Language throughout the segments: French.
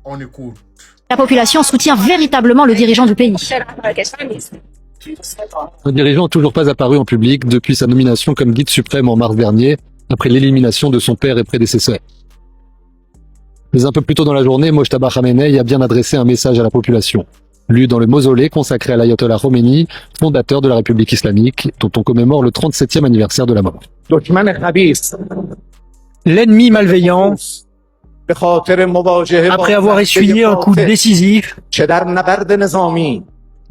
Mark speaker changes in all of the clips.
Speaker 1: On écoute.
Speaker 2: La population soutient véritablement le dirigeant du pays.
Speaker 3: Un dirigeant n'a toujours pas apparu en public depuis sa nomination comme guide suprême en mars dernier, après l'élimination de son père et prédécesseur. Mais un peu plus tôt dans la journée, Mojtaba Khamenei a bien adressé un message à la population, lu dans le mausolée consacré à l'ayatollah Khomeini, fondateur de la République islamique, dont on commémore le 37e anniversaire de la mort.
Speaker 4: L'ennemi malveillant, après avoir essuyé un coup décisif,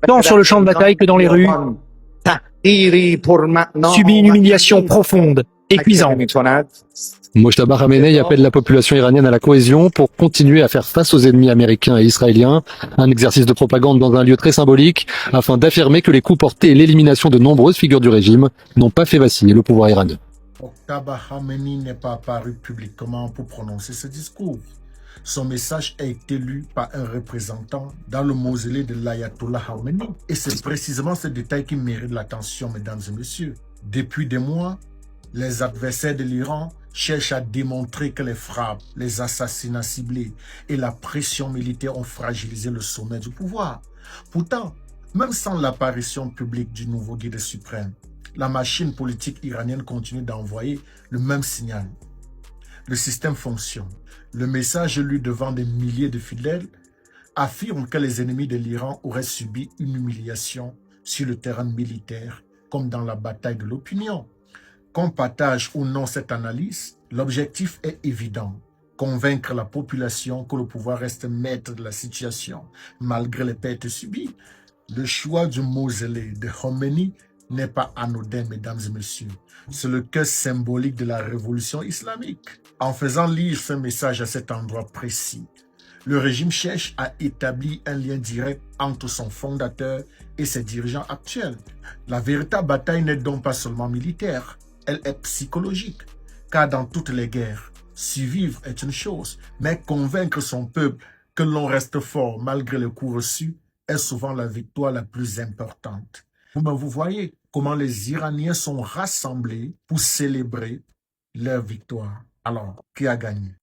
Speaker 4: tant sur le champ de bataille que dans les rues, subit une humiliation profonde, épuisante.
Speaker 3: Mojtaba Khamenei appelle la population iranienne à la cohésion pour continuer à faire face aux ennemis américains et israéliens, un exercice de propagande dans un lieu très symbolique, afin d'affirmer que les coups portés et l'élimination de nombreuses figures du régime n'ont pas fait vaciller le pouvoir iranien.
Speaker 1: Mojtaba Khamenei n'est pas apparu publiquement pour prononcer ce discours. Son message a été lu par un représentant dans le mausolée de l'ayatollah Khomeini. Et c'est précisément ce détail qui mérite l'attention, mesdames et messieurs. Depuis des mois, les adversaires de l'Iran cherchent à démontrer que les frappes, les assassinats ciblés et la pression militaire ont fragilisé le sommet du pouvoir. Pourtant, même sans l'apparition publique du nouveau guide suprême, la machine politique iranienne continue d'envoyer le même signal. Le système fonctionne. Le message lu devant des milliers de fidèles affirme que les ennemis de l'Iran auraient subi une humiliation sur le terrain militaire, comme dans la bataille de l'opinion. Qu'on partage ou non cette analyse, l'objectif est évident. Convaincre la population que le pouvoir reste maître de la situation, malgré les pertes subies. Le choix du mausolée de Khomeini n'est pas anodin, mesdames et messieurs. C'est le cœur symbolique de la révolution islamique. En faisant lire ce message à cet endroit précis, le régime cherche à établir un lien direct entre son fondateur et ses dirigeants actuels. La véritable bataille n'est donc pas seulement militaire, elle est psychologique. Car dans toutes les guerres, survivre est une chose, mais convaincre son peuple que l'on reste fort malgré les coups reçus est souvent la victoire la plus importante. Vous voyez comment les Iraniens sont rassemblés pour célébrer leur victoire. Alors, qui a gagné?